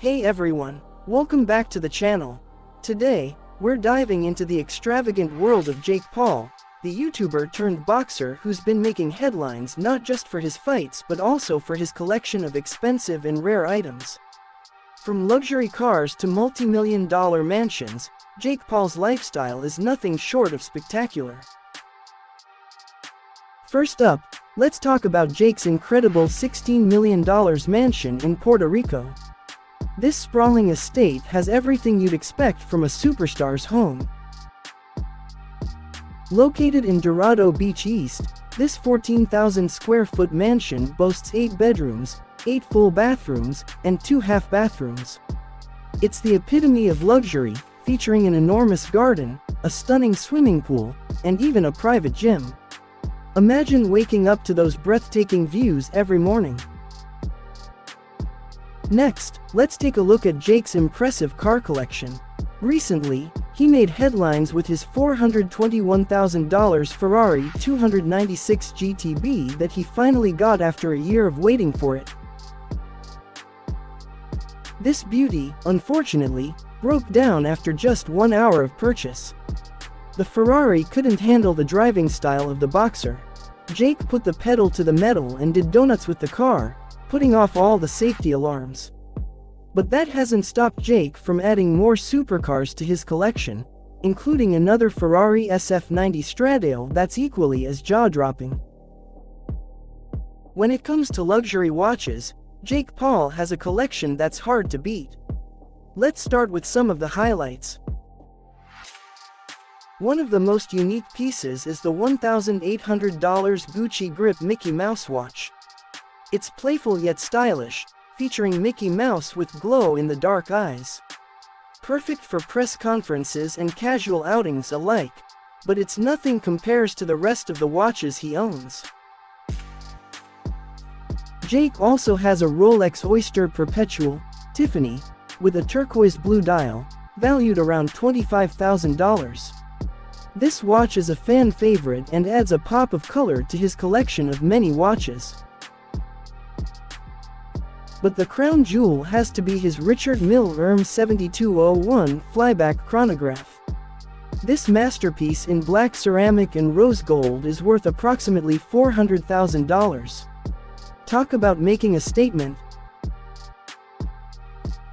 Hey everyone, welcome back to the channel. Today, we're diving into the extravagant world of Jake Paul, the YouTuber turned boxer who's been making headlines not just for his fights but also for his collection of expensive and rare items. From luxury cars to multi-million-dollar mansions, Jake Paul's lifestyle is nothing short of spectacular. First up, let's talk about Jake's incredible $16 million mansion in Puerto Rico. This sprawling estate has everything you'd expect from a superstar's home. Located in Dorado Beach East, this 14,000 square foot mansion boasts 8 bedrooms, 8 full bathrooms, and 2 half bathrooms. It's the epitome of luxury, featuring an enormous garden, a stunning swimming pool, and even a private gym. Imagine waking up to those breathtaking views every morning. Next, let's take a look at Jake's impressive car collection. Recently, he made headlines with his $421,000 Ferrari 296 GTB that he finally got after a year of waiting for it. This beauty, unfortunately, broke down after just 1 hour of purchase. The Ferrari couldn't handle the driving style of the boxer. Jake put the pedal to the metal and did donuts with the car, putting off all the safety alarms. But that hasn't stopped Jake from adding more supercars to his collection, including another Ferrari SF90 Stradale that's equally as jaw-dropping. When it comes to luxury watches, Jake Paul has a collection that's hard to beat. Let's start with some of the highlights. One of the most unique pieces is the $1,800 Gucci Grip Mickey Mouse watch. It's playful yet stylish, featuring Mickey Mouse with glow-in-the-dark eyes. Perfect for press conferences and casual outings alike, but its nothing compares to the rest of the watches he owns. Jake also has a Rolex Oyster Perpetual, Tiffany, with a turquoise blue dial, valued around $25,000. This watch is a fan favorite and adds a pop of color to his collection of many watches. But the crown jewel has to be his Richard Mille ERM 7201 flyback chronograph. This masterpiece in black ceramic and rose gold is worth approximately $400,000. Talk about making a statement.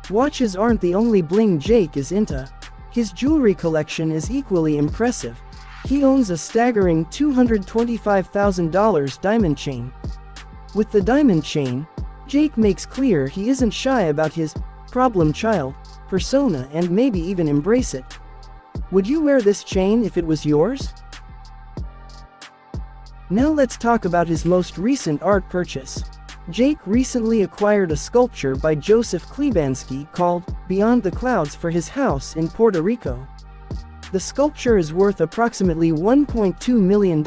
Watches aren't the only bling Jake is into. His jewelry collection is equally impressive. He owns a staggering $225,000 diamond chain. With the diamond chain, Jake makes clear he isn't shy about his problem child persona and maybe even embrace it. Would you wear this chain if it was yours? Now let's talk about his most recent art purchase. Jake recently acquired a sculpture by Joseph Klebanski called Beyond the Clouds for his house in Puerto Rico. The sculpture is worth approximately $1.2 million.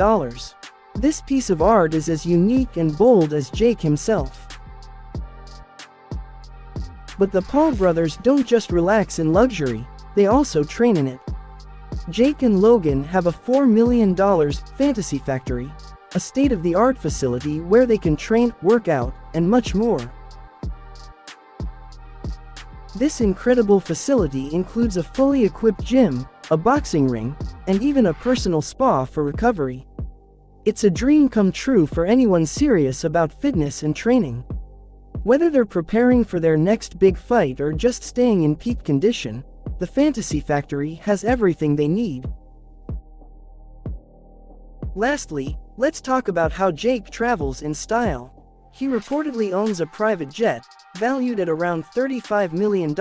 This piece of art is as unique and bold as Jake himself. But the Paul brothers don't just relax in luxury, they also train in it. Jake and Logan have a $4 million Fantasy Factory, a state-of-the-art facility where they can train, work out, and much more. This incredible facility includes a fully equipped gym, a boxing ring, and even a personal spa for recovery. It's a dream come true for anyone serious about fitness and training. Whether they're preparing for their next big fight or just staying in peak condition, the Fantasy Factory has everything they need. Lastly, let's talk about how Jake travels in style. He reportedly owns a private jet, valued at around $35 million,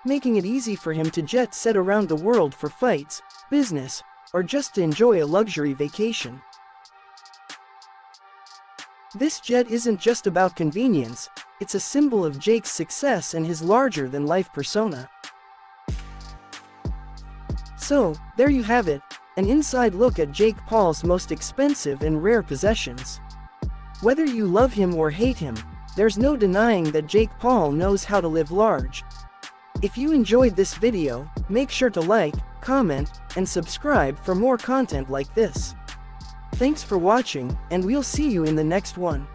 making it easy for him to jet set around the world for fights, business, or just to enjoy a luxury vacation. This jet isn't just about convenience, it's a symbol of Jake's success and his larger-than-life persona. So, there you have it, an inside look at Jake Paul's most expensive and rare possessions. Whether you love him or hate him, there's no denying that Jake Paul knows how to live large. If you enjoyed this video, make sure to like, comment, and subscribe for more content like this. Thanks for watching, and we'll see you in the next one.